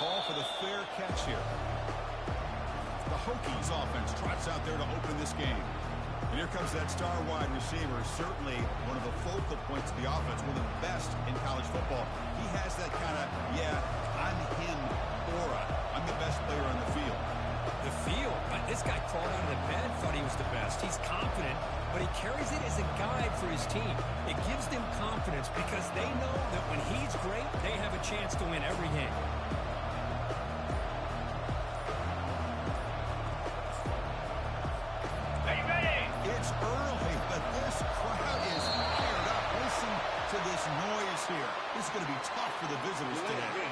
call for the fair catch here. The Hokies offense trots out there to open this game. And here comes that star wide receiver, certainly one of the focal points of the offense, one of the best in college football. He has that kind of, yeah, I'm him aura. I'm the best player on the field. The field? This guy crawled out of the bed, thought he was the best. He's confident, but he carries it as a guide for his team. It gives them confidence because they know that when he's great, they have a chance to win every game. It's early, but this crowd is fired up. Listen to this noise here. This is going to be tough for the visitors today.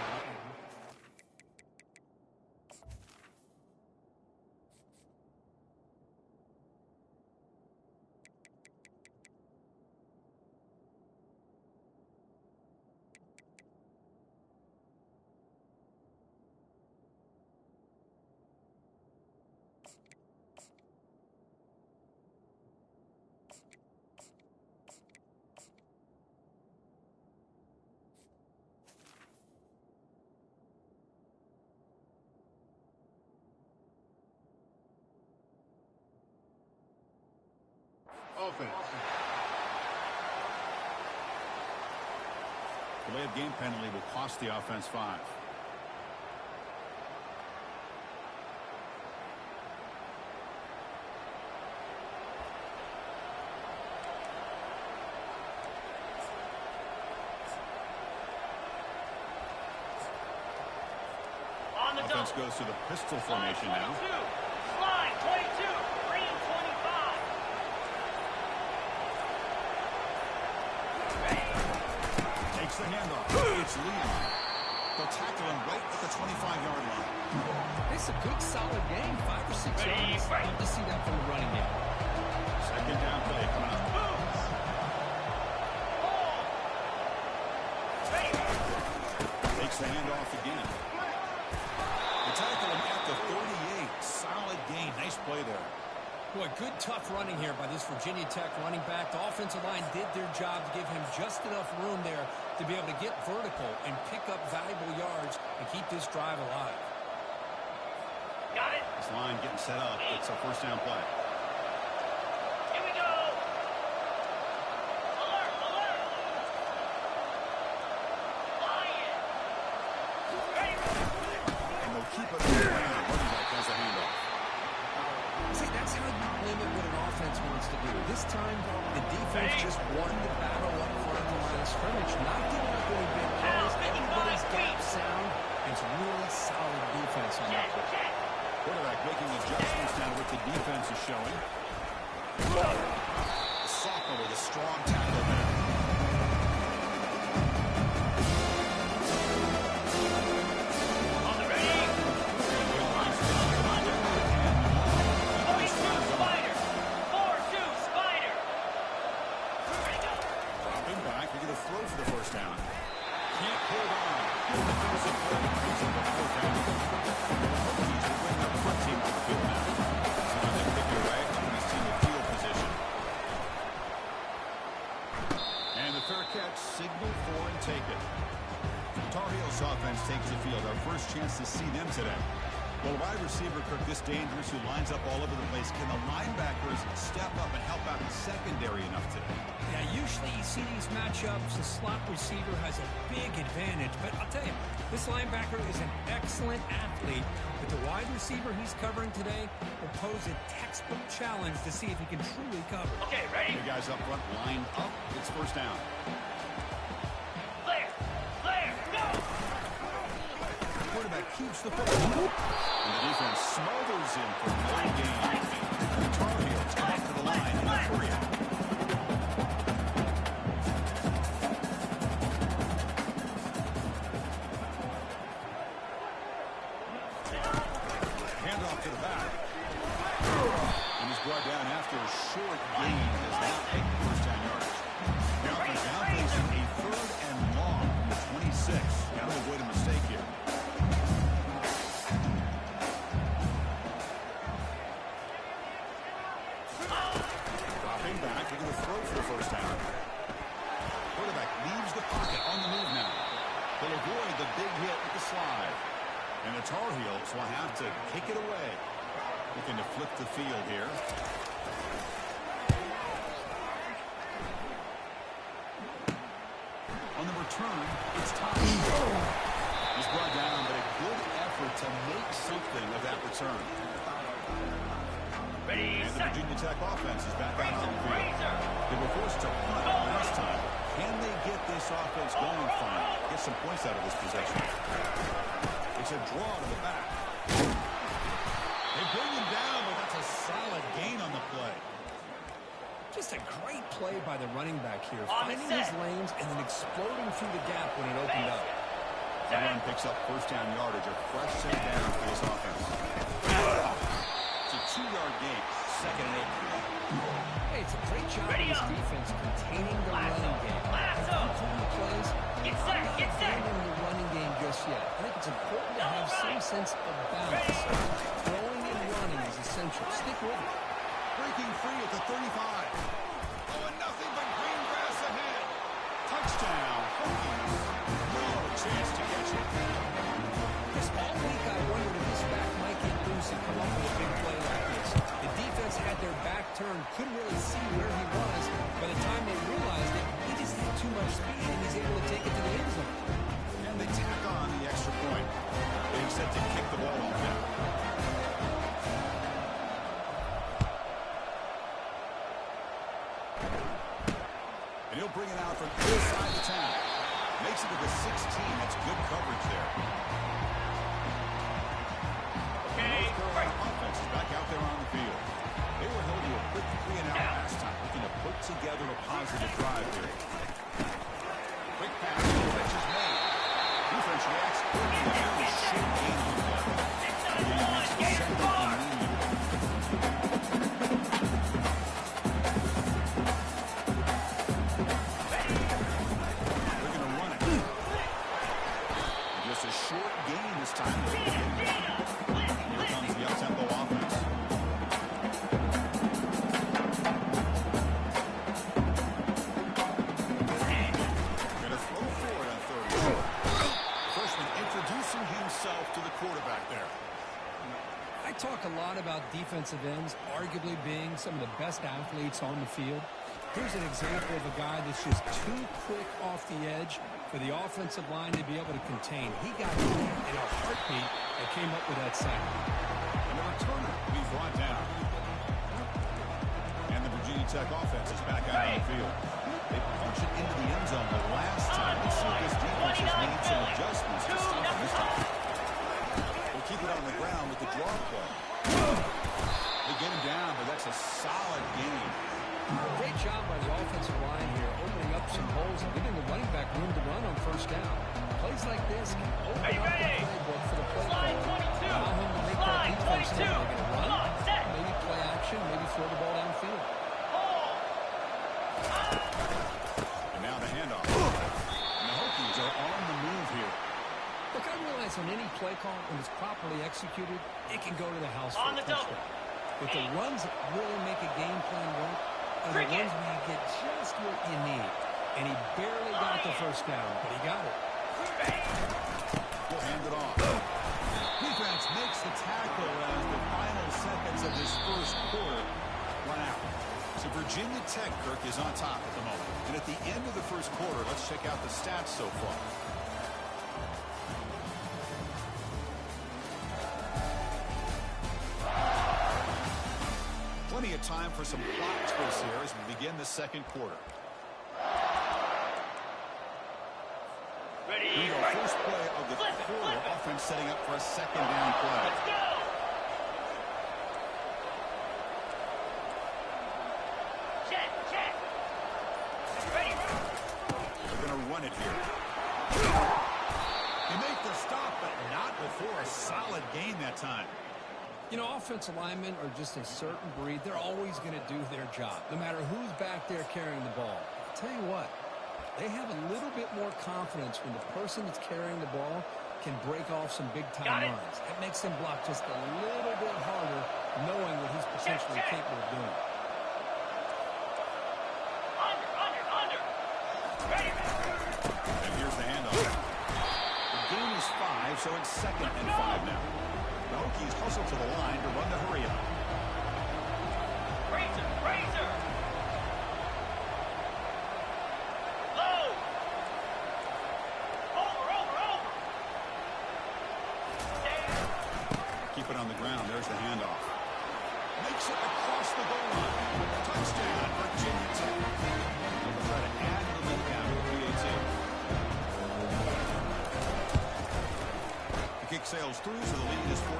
Offense. Delayed game penalty will cost the offense 5. Offense goes to the pistol formation now. Slide 22, 3 and 25. Takes the handoff. It's Leon. They'll tackle him right at the 25-yard line. It's a good, solid game. 5 or 6 yards. Love to see that from the running game. Second down play coming up. Takes the handoff again. They tackle him at the 38. Solid gain. Nice play there. Boy, good, tough running here by this Virginia Tech running back. The offensive line did their job to give him just enough room there to be able to get vertical and pick up valuable yards and keep this drive alive. Got it. This line getting set up. It's a first down play. Here we go. Alert, alert. Lion. Ready. And they'll keep it on the ground. Running back has a handoff. See, that's how you limit what an offense wants to do. This time, the defense just won the battle up front on the line of scrimmage. Not giving up any big plays. Everybody's gap sound. It's really solid defense on that play. Quarterback making adjustments now what the defense is showing. Sophomore with a strong tackle there. On the ready. Spider. 4-2 Spider. Ready, go. Dropping back. They're going to throw for the first down. Can't hold on. Good defensive play. Brings up a fourth down. Hokies will bring their front team to the field now. So now they pick it away from this team in field position. And the fair catch, signal for and take it. Tar Heels offense takes the field. Our first chance to see them today. Well, wide receiver Kirk, this dangerous, who lines up all over the place. Can the linebackers step up and help out the secondary enough today? Yeah, usually you see these matchups, the slot receiver has a big advantage. But I'll tell you, this linebacker is an excellent athlete. But the wide receiver he's covering today will pose a textbook challenge to see if he can truly cover. Okay, ready. The guys up front lined up. It's first down. Flare. Flare. Go. Quarterback keeps the football. And the defense smothers him for no gain. The Tar Heels come up to the line in a hurry. Handoff to the back. And he's brought down after a short gain. Does not make the first down yardage. Now he's now facing a 3rd and long from the 26. Got to avoid a mistake here. Dropping back, they're going to throw for the first down. Quarterback leaves the pocket on the move now. They'll avoid the big hit with the slide. And the Tar Heels will have to kick it away. Looking to flip the field here. On the return, it's time. He's brought down, but a good effort to make something of that return. Ready, And the set. Virginia Tech offense is back out on the field. They were forced to punt last time. Can they get this offense going finally? Get some points out of this possession. It's a draw to the back. They bring him down, but that's a solid gain on the play. Just a great play by the running back here, On the finding his set. lanes and then exploding through the gap when it opened up. The run picks up first down yardage, a fresh set down for this offense. It's a 2-yard gain, 2nd and 8. Hey, it's a great job Ready of this up. defense containing the Lasso. running game. Lasso. I'm calling the plays. Get I'm set, not get set. abandoning the running game just yet. I think it's important to have some right. sense of balance. Throwing and running is essential. Stick with it. Breaking free at the 35. Oh, and nothing but green grass ahead. Touchdown. Hokies. No chance to catch it. This all week I wondered if this back might get loose and come up with a big play like this. The defense had their back turned, couldn't really see where he was. By the time they realized it, he just had too much speed and he's able to take it to the end zone. And they tack on the extra point. Being set to kick the ball off now. And he'll bring it out from inside the 10. Makes it to the 16. That's good coverage there. Okay, North Carolina offense is back out there on the field. They were held to a quick 3-and-out last time, looking to put together a positive drive here. Quick pass, catch is made. Defense reacts quickly. Very short gain on the play. And he makes the second and medium. They're going to run it. And just a short gain this time. Here comes the up-tempo offense. Going to throw forward on 30. Freshman introducing himself to the quarterback there. I talk a lot about defensive ends arguably being some of the best athletes on the field. Here's an example of a guy that's just too quick off the edge for the offensive line to be able to contain. He got it in a heartbeat and came up with that sack. And the returner will be brought down. And the Virginia Tech offense is back out on the field. They punch it into the end zone the last time. Let's see if this defense has made some adjustments to stop them this time. We'll keep it on the ground with the draw play. They get him down, but that's a solid game. Great job by the offensive line here, opening up some holes and giving the running back room to run on first down. Plays like this can open up the playbook for the play Slide caller. 22. Allow him to make that Slide defense know 22. they're going to run, Lock, set. maybe play action, maybe throw the ball downfield. And now the handoff. And the Hokies are on the move here. Look, I realize on any play call, when it's properly executed, it can go to the house On for a the double. touchdown. But the runs that really make a game plan work are the Cricket. ones where you get just what you need. And he barely got the first down, but he got it. We'll hand it off. Defense makes the tackle as the final seconds of this first quarter run out. So Virginia Tech, Kirk, is on top at the moment. And at the end of the first quarter, let's check out the stats so far. Plenty of time for some plot twists here as we begin the second quarter. Ready, Here we go, right. first play of the Flip it, quarter. flip it. Offense setting up for a second down play. Let's go. Check, check. Ready. They're going to run it here. They make the stop, but not before a solid gain that time. You know, offensive linemen are just a certain breed. They're always going to do their job, no matter who's back there carrying the ball. I'll tell you what, they have a little bit more confidence when the person that's carrying the ball can break off some big-time runs. It makes them block just a little bit harder, knowing what he's potentially capable of doing. Under. Ready. And here's the handoff. The gain is 5, 5, so it's 2nd and 5 now. The Hokies hustle to the line to run the hurry up. Razor. Low. Over. There. Keep it on the ground. There's the handoff. Makes it across the goal line. Touchdown, Virginia Tech. They'll try to add the lead down to the PAT. The kick sails through, so the lead is 14-0.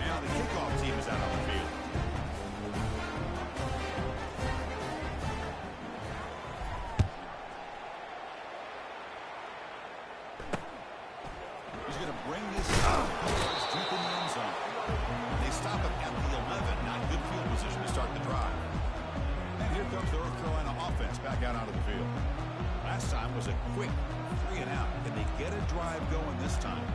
Now the kickoff team is out on the field. He's going to bring this deep in the end zone. They stop him at the 11. Not good field position to start the drive. And here comes the North Carolina offense back out onto the field. Last time was a quick 3 and out. Can they get a drive going this time?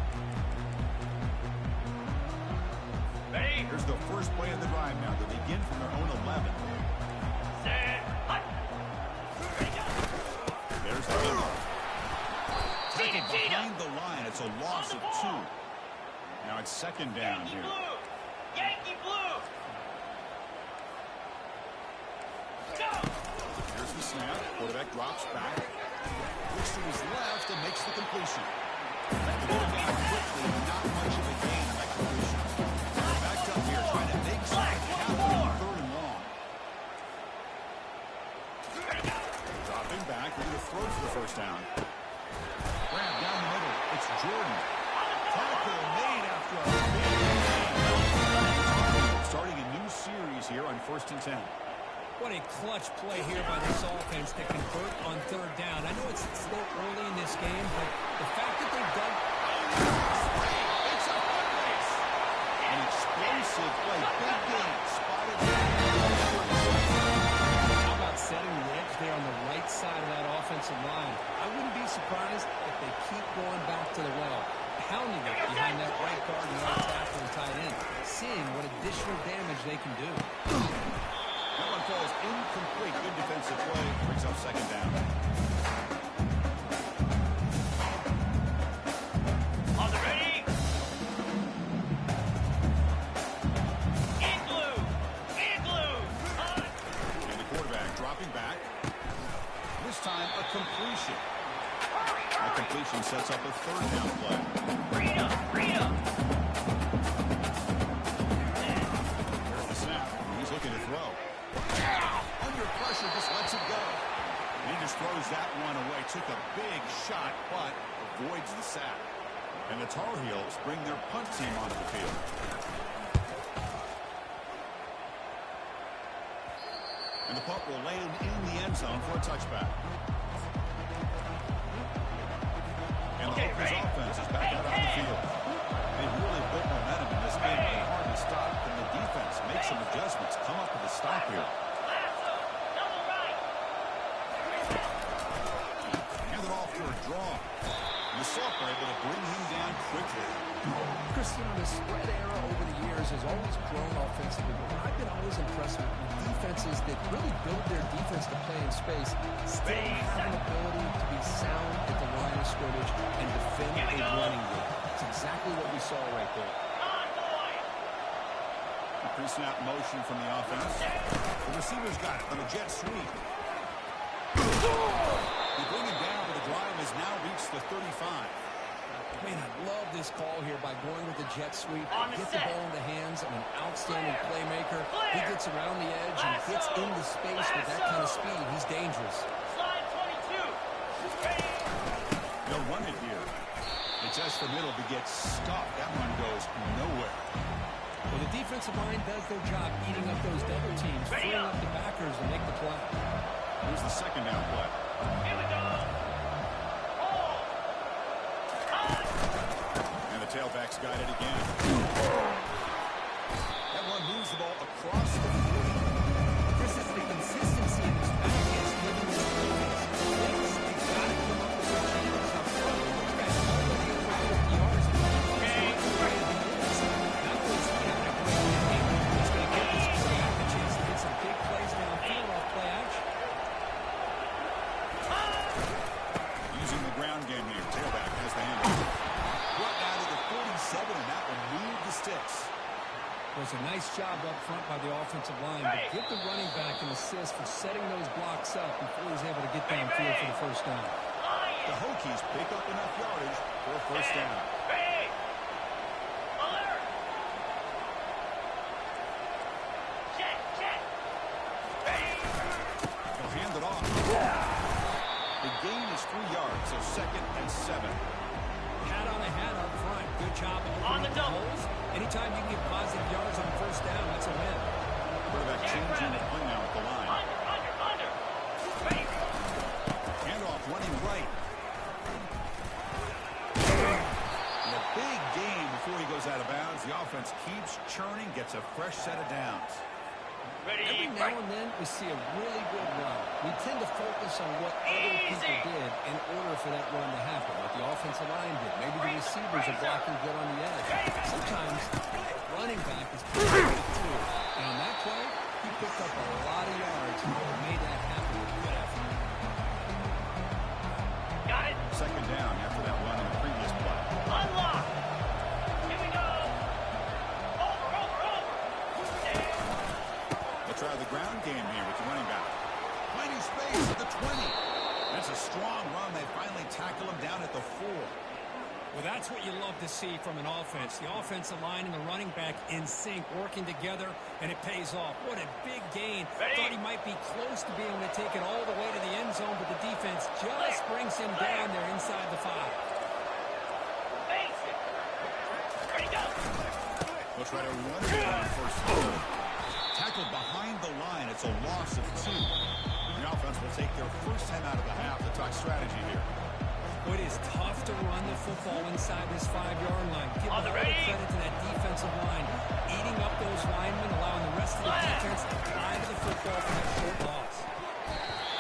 Ready. Here's the first play of the drive now. They begin from their own 11. Set. Hut. Ready, go. There's the handoff. Cheetah. Behind the line, it's a loss of 2. Now it's 2nd down Yankee here. blue. Yankee blue. Go. Here's the snap. Quarterback drops back. Looks to his left and makes the completion. Moving down quickly, not much of a gain on that completion. Backed up here, trying to make something happen on 3rd and long. Dropping back, we're going to throw for the first down. Grab down the middle. It's Jordan. Tackle made after a big gain. Starting a new series here on 1st and 10. What a clutch play here by this offense to convert on 3rd down. I know it's still early in this game, but the fact that they've done... It's a foot race. An explosive play. Big gain. Spotted. How about setting the edge there on the right side of that offensive line? I wouldn't be surprised if they keep going back to the well, pounding it behind that right guard and right tackle and tight end, seeing what additional damage they can do. That one falls incomplete. Good defensive play. Brings up 2nd down. On the ready. Igloo. Hut. And the quarterback dropping back. This time a completion. That completion sets up a 3rd down play. Rita. There's the snap. He's looking to throw. Under pressure, just lets it go. And he just throws that one away. Took a big shot, but avoids the sack. And the Tar Heels bring their punt team onto the field. And the punt will land in the end zone for a touchback. And the Hokies offense is back out on the field. They've really built momentum in this game. They're hard to stop. Can the defense make some adjustments? Come up with a stop here. Lasso. Double right. Hand it off for a draw. And the Salk are able to bring him down quickly. Christian, the spread era over the years has always grown offensively, but I've been always impressed with defenses that really build their defense to play in space, still have an ability to be sound at the line of scrimmage and defend a running game. It's exactly what we saw right there. Convoy. A pre-snap motion from the offense. The receiver's got it on a jet sweep. They bring him down, but the drive has now reached the 35. Man, I love this call here by going with the jet sweep. On the Get the set. ball in the hands of an outstanding playmaker. He Clear. gets around the edge and gets Lasso. into space with that kind of speed. He's dangerous. Slide 22. Ready. They'll run it here. It's just the middle to get stopped. That one goes nowhere. Well, the defensive line does their job eating up those double teams, Ready freeing up. up the backers to make the play. Here's the 2nd down play. Here we go. Hold. Hut. And the tailback's got it again. That one moves the ball across the 40. This is the consistency in his back is giving them defense. Yes, they've got to come up with some changes up front. That's already over 50 yards. Okay. Not only is he having a great game, he's going to get this quarterback a chance to get some big plays downfield off play action. Using the ground game here. was a nice job up front by the offensive line, but give the running back an assist for setting those blocks up before he's able to get downfield for the first down. The Hokies pick up enough yardage for a first down. They'll hand it off. The gain is 3 yards, so 2nd and 7. Hat on a hat up front. Good job On the opening up the double. holes. Anytime you can get positive yards on first down, that's a win. Quarterback changing the play now at the line. Under. Handoff running right. And a big gain before he goes out of bounds. The offense keeps churning, gets a fresh set of downs. Every now and then, we see a really good run. We tend to focus on what other people did in order for that run to happen, like the offensive line did. Maybe the receivers are blocking good on the edge. Sometimes, running back is pretty good, too. And on that play, he picked up a lot of yards and made that happen with a good effort. Got it. 2nd down after that run in the previous play. Unlock. Here we go. Over. They'll try the ground game here with the running back. Finding space at the 20. That's a strong run. They finally tackle him down at the 4. Well, that's what you love to see from an offense. The offensive line and the running back in sync, working together, and it pays off. What a big gain. Ready? Thought he might be close to being able to take it all the way to the end zone, but the defense just brings him down there inside the 5. Face it. Ready, go. They'll try to run it on first down. Tackled behind the line. It's a loss of 2. The offense will take their first time out of the half. The talk strategy here. It is tough to run the football inside this 5-yard line. Give all the ready? credit to that defensive line, eating up those linemen, allowing the rest of the defense to fly to the football for that short loss.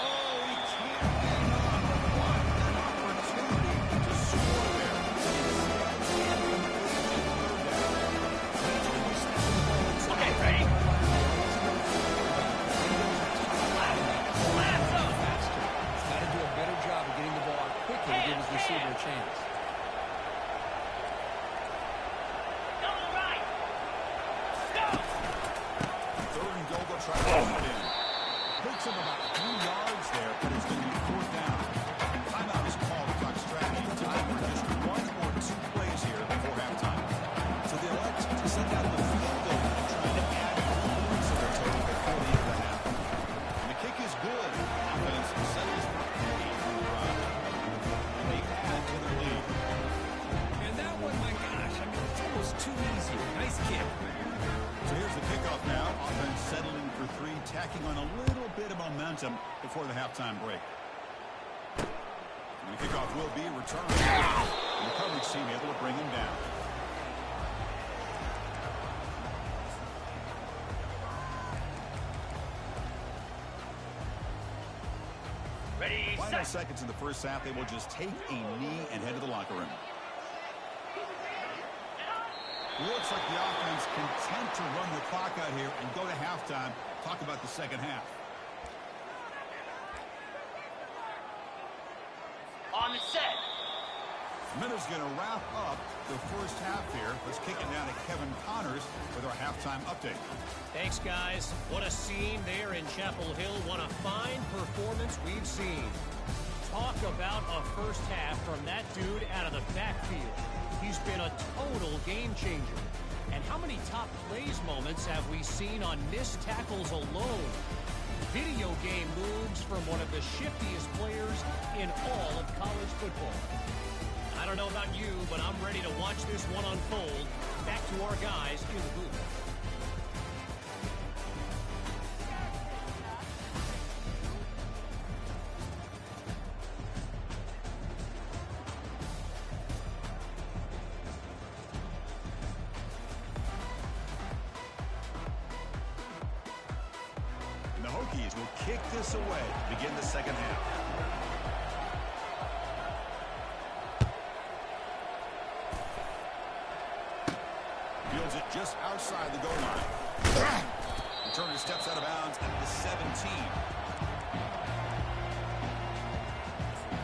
Oh, he can't get it off. What an opportunity to score there. Okay, ready? Blast up. He's got to do a better job of getting the ball out quickly to give his receiver a chance. Go to the right. Go. 3rd and goal. They'll try to run it in. Picks him about 3 yards there, but it's going to be 4th down. Timeout is called. Talk strategy. Time for just 1 or 2 plays here before halftime. So they elect to send out the field goal, trying to add 2 points to their total before the end of the half. And the kick is good. Offense settles for a drive. And they add to their lead. And that one, my gosh, I mean, it's almost too easy. Nice kick. So here's the kickoff now. Offense settling for 3, tacking on a little bit of momentum before the halftime break. And the kickoff will be returned. And the coverage team able to bring him down. Ready, Final set. seconds in the first half. They will just take a knee and head to the locker room. Looks like the offense content to run the clock out here and go to halftime. Talk about the second half. On the set. Minter's going to wrap up the first half here. Let's kick it down to Kevin Connors with our halftime update. Thanks, guys. What a scene there in Chapel Hill. What a fine performance we've seen. Talk about a first half from that dude out of the backfield. He's been a total game changer. And how many top plays moments have we seen on missed tackles alone? Video game moves from one of the shiftiest players in all of college football. I don't know about you, but I'm ready to watch this one unfold. Back to our guys in the booth. And the Hokies will kick this away to begin the second half. Fields it just outside the goal line. Returner steps out of bounds at the 17.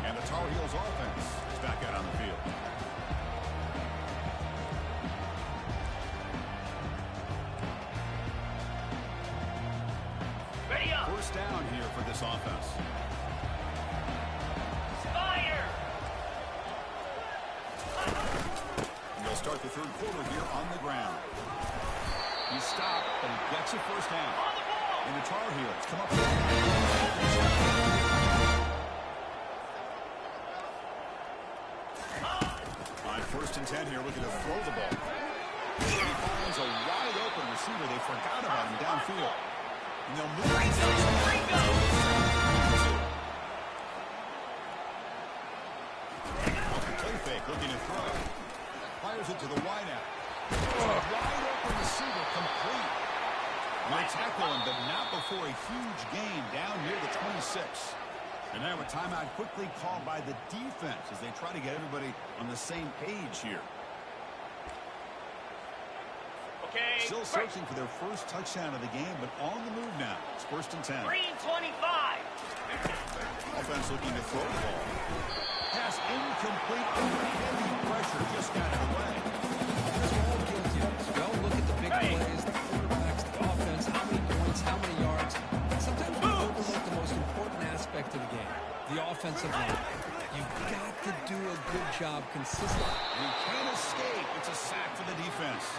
And the Tar Heels offense is back out on the field. third quarter here on the ground. He stopped, but he gets a first down. And the Tar Heels come up with on 1st and 10 here, looking to throw the ball. He finds a wide open receiver. They forgot about him downfield. And they'll move play fake, looking to throw. Fires it to the wideout. Wide open receiver, complete. They tackle him, but not before a huge gain down near the 26. And now a timeout quickly called by the defense as they try to get everybody on the same page here. Okay. Still searching for their first touchdown of the game, but on the move now. It's 1st and 10. Green 25. Offense looking to throw the ball. Pass incomplete under heavy pressure, just got it away. Here's what we're guilty of. We all look at the big plays, the quarterbacks, the offense, how many points, how many yards. Sometimes we overlook the most important aspect of the game, the offensive line. You've got to do a good job consistently. You can't escape. It's a sack for the defense.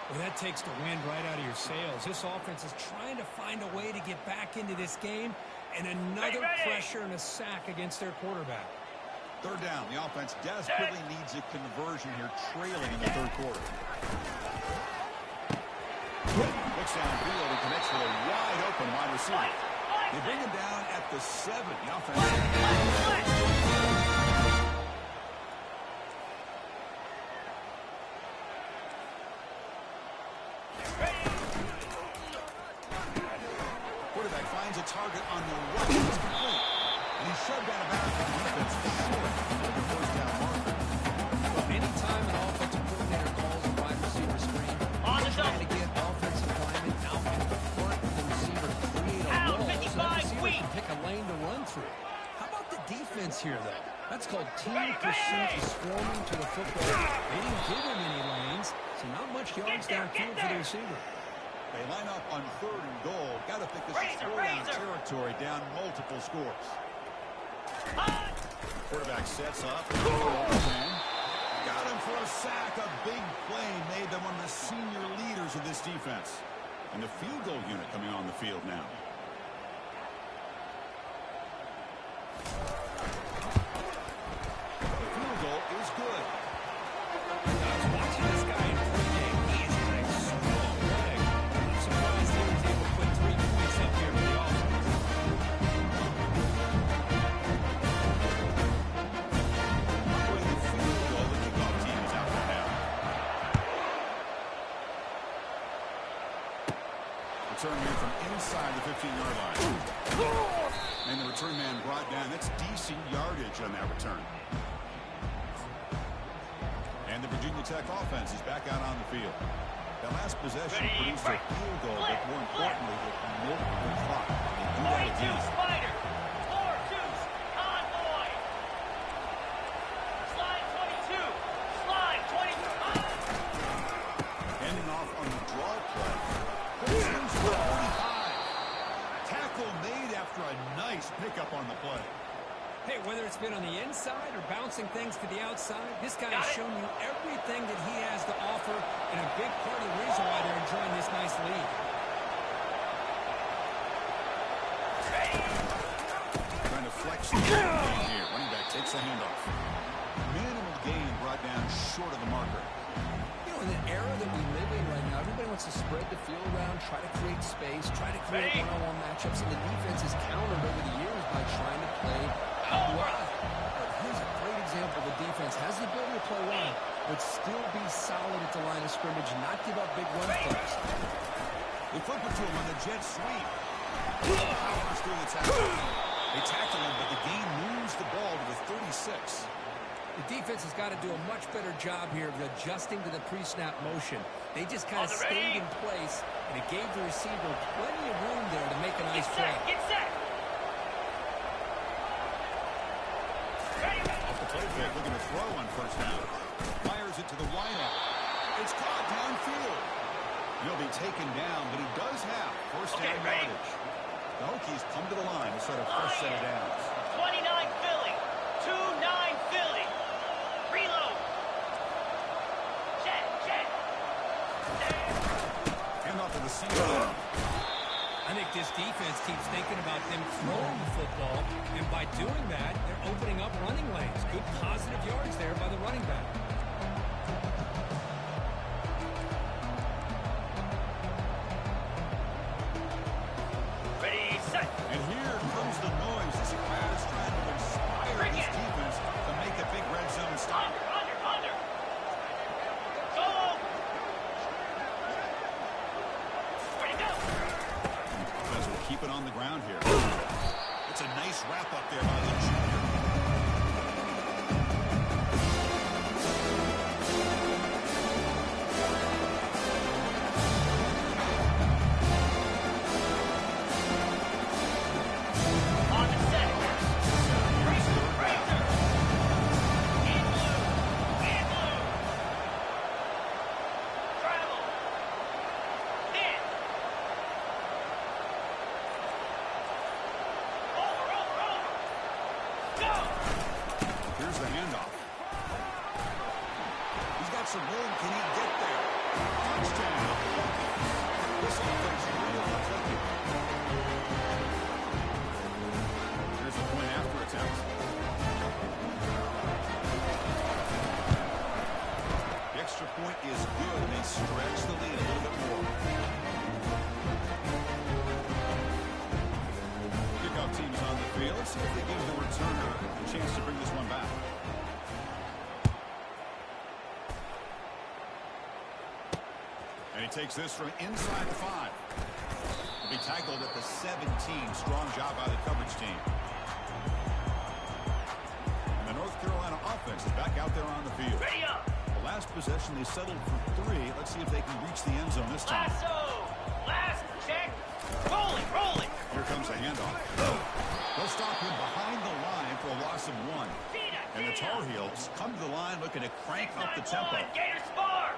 Well, that takes the wind right out of your sails. This offense is trying to find a way to get back into this game, and another pressure and a sack against their quarterback. 3rd down. The offense desperately needs a conversion here, trailing in the 3rd quarter. Looks downfield and connects with a wide open wide receiver. They bring him down at the 7. The offense. Quarterback finds a target on the right. It's complete. And he's shoved out of bounds with the defense short of the 1st down marker. Anytime an offensive coordinator calls a wide receiver screen, he's trying to get offensive linemen out in front of the receiver to create a wall so the receiver can pick a lane to run through. How about the defense here, though? That's called team pursuit and swarming to the football. They didn't give him any lanes, so not much yards downfield for the receiver. They line up on 3rd and goal. Got to think this is throwdown territory, down multiple scores. Quarterback sets up. Got him for a sack. A big play made them one of the senior leaders of this defense. And the field goal unit coming on the field now. The field goal is good. I was watching this guy in pregame. He's got a strong leg. I'm surprised he was able to put 3 points up here for the offense. With the field goal, the kickoff team is out right now. Return here from inside the 15-yard line. And the return man brought down. That's decent yardage on that return. And the Virginia Tech offense is back out on the field. That last possession produced a field goal, but more importantly, with multiple clock. They do that 42 again. Spider. 4 deuce. Convoy. Slide 22. Slide 25. Ending off on the draw play. Seems 45. Tackle made after a nice pickup on the play. Hey, whether it's been on the inside or bouncing things to the outside, this guy has shown you everything that he has to offer, and a big part of the reason why they're enjoying this nice lead. Trying to flex the game here. Running back takes the handoff. Minimal gain brought down short of the marker. You know, in the era that we live in right now, everybody wants to spread the field around, try to create space, try to create one-on-one matchups, and the defense has countered over the years by trying to play out wide. But here's a great example. The defense has the ability to play wide, but still be solid at the line of scrimmage, not give up big run plays. They flip it to him on the jet sweep. Powers through the tackle. They tackle him, but the game moves the ball to the 36. The defense has got to do a much better job here of adjusting to the pre-snap motion. They just kind of stayed in place, and it gave the receiver plenty of room there to make a nice play. Get set. Off the play fake, looking to throw on 1st down. Fires it to the wideout. It's caught downfield. He'll be taken down, but he does have 1st down yardage. The Hokies come to the line to set a fresh set of downs. 29 Philly. 2-9 Philly. Reload. this defense keeps thinking about them throwing the football, and by doing that, they're opening up running lanes. Good positive yards there by the running back. Ready, set. And here comes the noise as Brad is trying to inspire his defense to make a big red zone stop. Under. Go. Ready, go. Offense will keep it on the ground here. It's a nice wrap up there by the junior. On the set. Razor. In blue. Travel. In. Over. Go. Here's the handoff. He's got some room. Can he get there? Touchdown. This offense really clicking. Here's the point after attempt. The extra point is good. They stretch the lead a little bit more. Kickoff team's on the field. Let's see if they give the returner a chance to bring this one back. And he takes this from inside the 5. He'll be tackled at the 17. Strong job by the coverage team. And the North Carolina offense is back out there on the field. Ready up. The last possession, they settled for 3. Let's see if they can reach the end zone this time. Lasso. Last check. Rolling. Here comes the handoff. They'll stop him behind the line for a loss of 1. And the Tar Heels come to the line looking to crank up the tempo. Gator spar.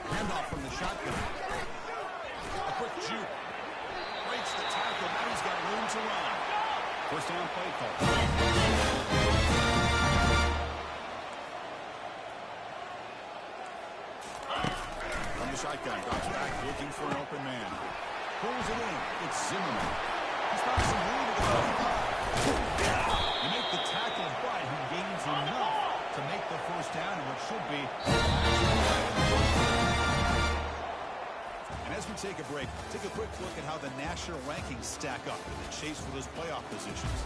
Handoff from the shotgun. A quick juke. Breaks the tackle. Now he's got room to run. First down play call. From the shotgun. Drops back looking for an open man. Pulls it in. It's Zimmerman. He's got some room to go. You make the tackle, but he gains enough to make the first down in what should be. And as we take a break, take a quick look at how the national rankings stack up in the chase for those playoff positions.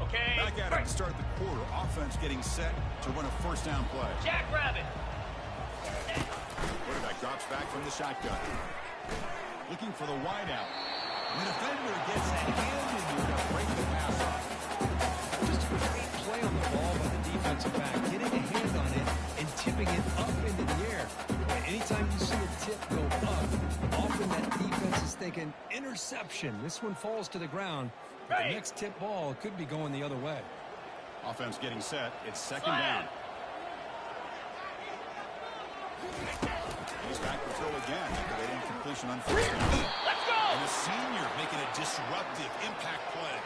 Okay. Back at it to start the quarter. Offense getting set to run a first down play. Jackrabbit. Quarterback drops back from the shotgun. Looking for the wideout. The defender gets a hand in here to break the pass off. Just a great play on the ball by the defensive back, getting a hand on it and tipping it up into the air. And anytime you see a tip go up, often that defense is thinking interception. This one falls to the ground. But the next tip ball could be going the other way. Offense getting set. It's second down. He's back to throw again. After that incompletion on first down. Let's go. And the senior making a disruptive impact play.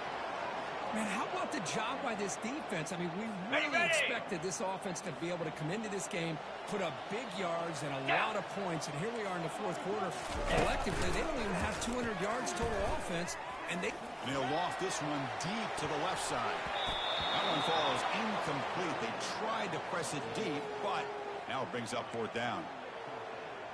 Man, how about the job by this defense? I mean, we really expected this offense to be able to come into this game, put up big yards and a lot of points, and here we are in the fourth quarter. Collectively, they don't even have 200 yards total offense, and he'll loft this one deep to the left side. That one falls incomplete. They tried to press it deep, but now it brings up fourth down.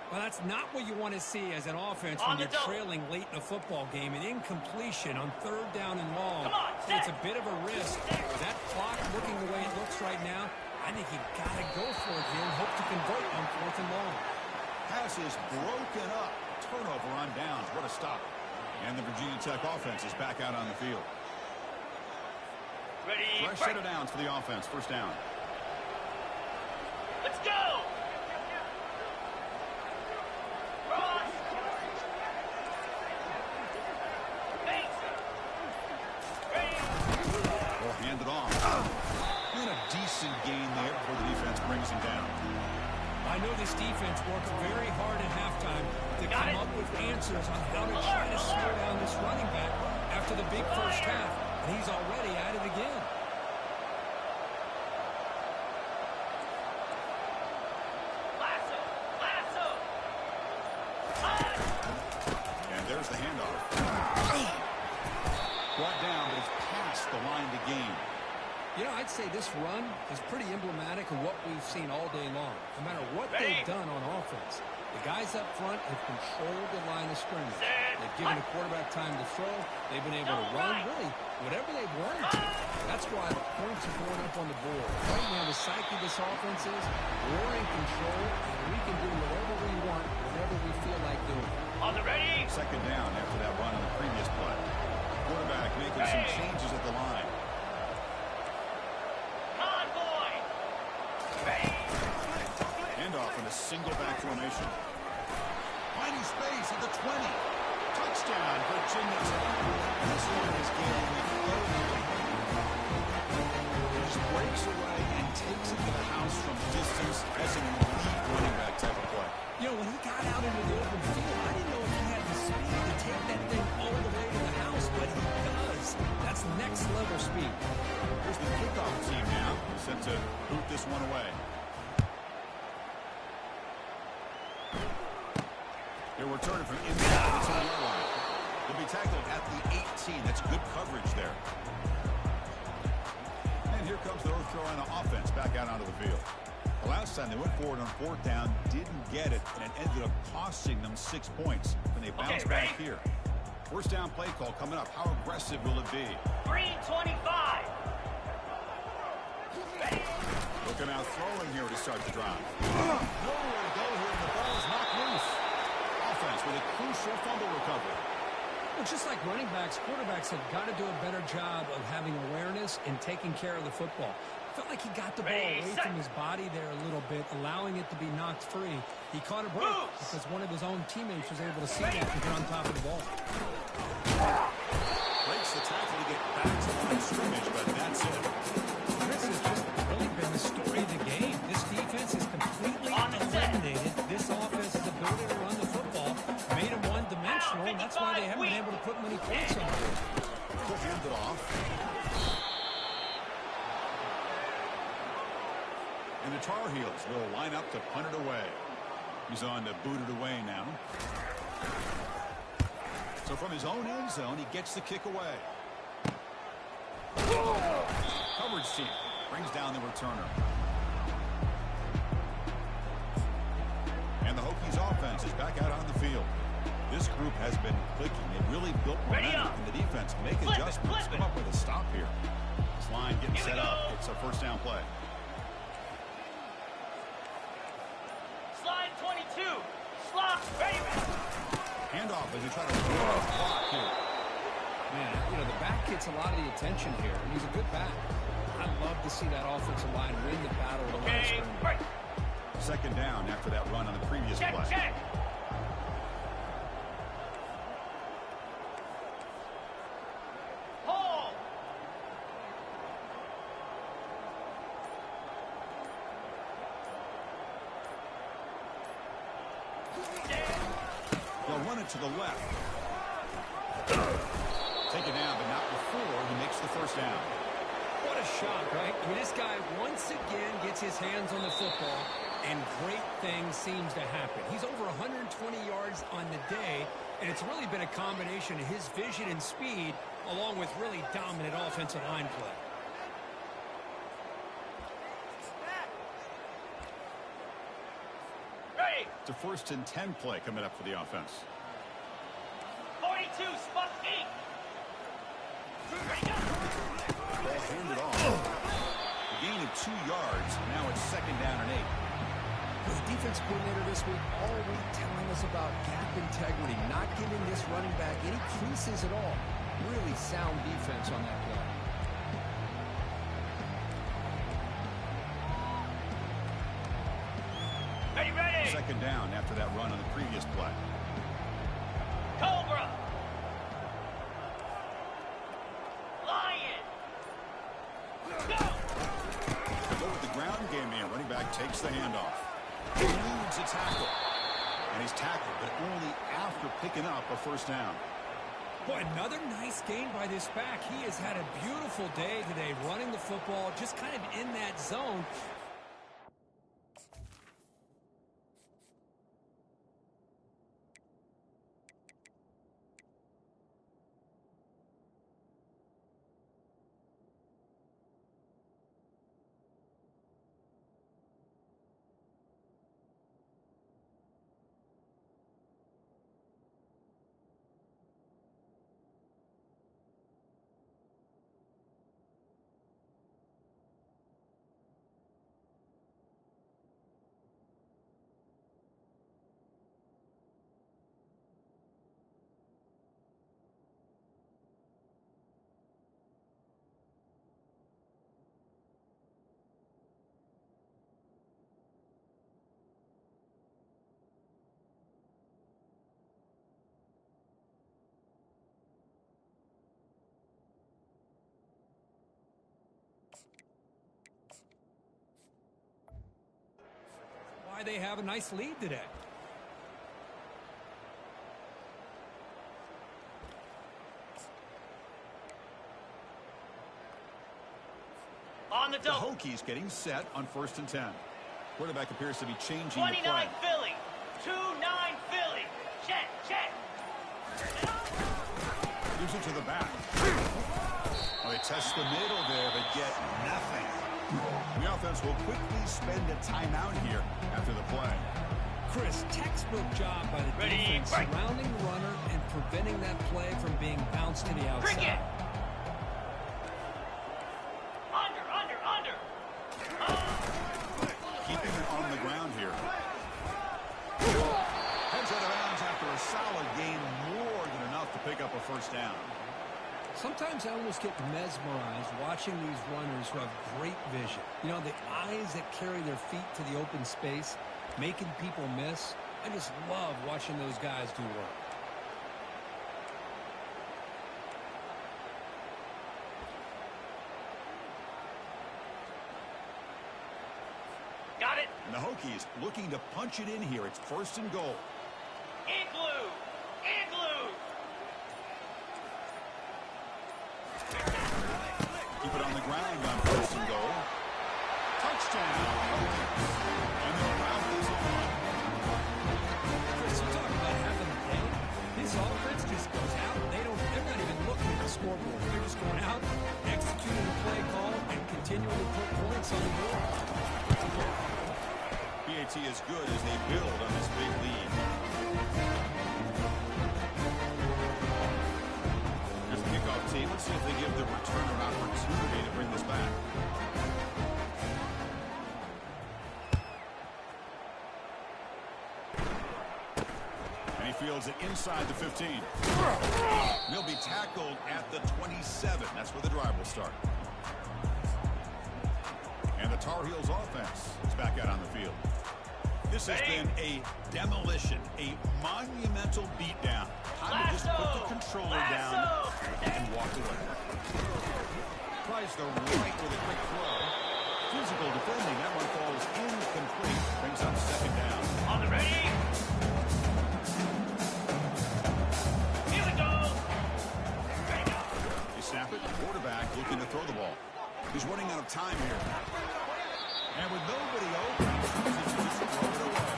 Well, that's not what you want to see as an offense when you're trailing late in a football game. An incompletion on third down and long. It's a bit of a risk. With that clock looking the way it looks right now, I think you've got to go for it here and hope to convert on fourth and long. Pass is broken up. Turnover on downs. What a stop. And the Virginia Tech offense is back out on the field. Ready. Fresh set of downs for the offense. First down. Let's go. Cross. Thanks. Ready. Will hand it off. And a decent gain there before the defense brings him down. I know this defense worked very hard at halftime to come up with answers on how to try to slow down this running back after the big first half. And he's already at it again. And there's the handoff. Brought down, but it's past the line to gain. You know, I'd say this run is pretty emblematic of what we've seen all day long. No matter what they've done on offense, the guys up front have controlled the line of scrimmage. They've given the quarterback time to throw. They've been able to run, really, whatever they've wanted to. That's why the points are going up on the board. Right now, the psyche of this offense is we're in control, and we can do whatever we want, whatever we feel like doing. On the ready. Second down after that run on the previous play. Quarterback making some changes at the line. Convoy. Handoff in a single back formation. Finding space at the 20. Touchdown, Virginia Tech. This one is getting he just breaks away and takes it to the house from distance. That's an elite running back type of play. You know, when he got out into the open field, I didn't know if he had the speed to take that thing all the way to the house, but he does. That's next level speed. Here's the kickoff team now, set to boot this one away. They're returning from inside the 10-yard line. They'll be tackled at the 18. That's good coverage there. And here comes the North Carolina offense back out onto the field. The last time they went forward on fourth down, didn't get it, and it ended up costing them 6 points. And they bounce back here. First down play call coming up. How aggressive will it be? 3:25. Looking out throwing here to start the drive. Nowhere to go here, and the ball is knocked loose. Offense with a crucial fumble recovery. Well, just like running backs, quarterbacks have got to do a better job of having awareness and taking care of the football. Felt like he got the ball away from his body there a little bit, allowing it to be knocked free. He caught a break because one of his own teammates was able to see that and get on top of the ball. Breaks the tackle to get back to the line of scrimmage, but that's it. This has just really been the story of the game. This defense is completely eliminated this offense's ability to run the football, made them one-dimensional, and that's why they haven't been able to put many points on the board. He'll hand it off. And the Tar Heels will line up to punt it away. He's on to boot it away now. So from his own end zone, he gets the kick away. Coverage team brings down the returner. And the Hokies offense is back out on the field. This group has been clicking. They've really built momentum in the defense. Make adjustments. Come up with a stop here. This line getting set up. It's a first down play. Slide 22. Slot, baby. Handoff as you try to run off the clock here. Man, you know, the back gets a lot of the attention here, and he's a good back. I'd love to see that offensive line win the battle of the line of scrimmage. Break. Second down after that run on the previous play. Check. Hold. They'll run it to the left. Taken down, but not before he makes the first down. What a shot, right? I mean, this guy once again gets his hands on the football, and great things seems to happen. He's over 120 yards on the day, and it's really been a combination of his vision and speed along with really dominant offensive line play. Ready. It's a 1st and 10 play coming up for the offense. 42. Spot 8. Ready, go. Ball handed off. A gain of 2 yards. Now it's second down and 8. The defense coordinator this week all week telling us about gap integrity, not giving this running back any creases at all. Really sound defense on that play. Ready. Second down after that run on the previous play. Cobra. Lion. Go. Go with the ground game here. Running back takes the handoff. eludes a tackle. And he's tackled, but only after picking up a first down. Boy, another nice game by this back. He has had a beautiful day today running the football, just kind of in that zone. Why they have a nice lead today. On the The double. Hokies getting set on 1st and 10. Quarterback appears to be changing the 29 play. Philly. 2-9 Philly. Check, check. Gives it to the back. Oh, they test the middle there, but get nothing. The offense will quickly spend a timeout here after the play. Chris, textbook job by the Ready, defense break. surrounding the runner and preventing that play from being bounced to the outside. Cricket. Under. Keeping it on the ground here. Heads out of bounds after a solid game, more than enough to pick up a first down. Sometimes I almost get mesmerized watching these runners who have great vision. You know, the eyes that carry their feet to the open space, making people miss. I just love watching those guys do work. Got it. And the Hokies looking to punch it in here. It's 1st and goal. Igloo. Keep it on the ground on 1st and goal. Touchdown. And the round is on. Chris, you talk about having a day. This offense just goes out. They're not even looking at the scoreboard. They're just going out, executing the play call, and continuing to put points on the board. PAT is good as they build on this big lead. Here's the kickoff team. Let's see if they give the returner an opportunity to bring this back. And he fields it inside the 15. He'll be tackled at the 27. That's where the drive will start. And the Tar Heels offense is back out on the field. This has been a demolition, a monumental beatdown. Time to just put the controller down and walk away. Tries the right with a quick throw. Physical defending. That one falls incomplete. Brings up 2nd down. On the ready. Here we go. Ready go. They snap it. Quarterback looking to throw the ball. He's running out of time here. And with nobody open, he chooses to throw it away.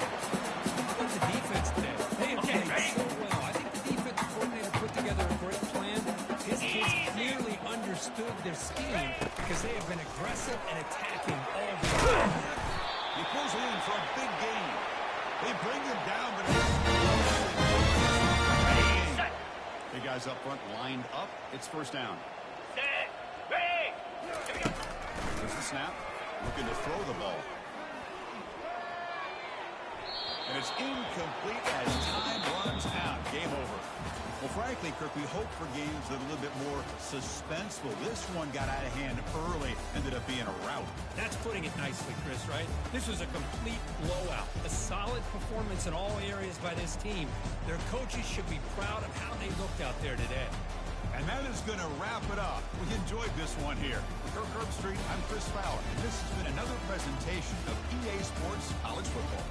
Look at the defense today. They have played so well. I think the defensive coordinator put together a great plan. His kids clearly understood their scheme because they have been aggressive and attacking all the time. He pulls it in for a big gain. They bring him down, but Ready, set. big guys up front lined up. It's 1st down. Set. Ready. Here we go. There's the snap. Looking to throw the ball. And it's incomplete as time runs out. Game over. Well, frankly, Kirk, we hope for games that are a little bit more suspenseful. This one got out of hand early, ended up being a rout. That's putting it nicely, Chris, right? This was a complete blowout. A solid performance in all areas by this team. Their coaches should be proud of how they looked out there today. And that is going to wrap it up. We enjoyed this one here. For Kirk Herbstreit, I'm Chris Fowler. And this has been another presentation of EA Sports College Football.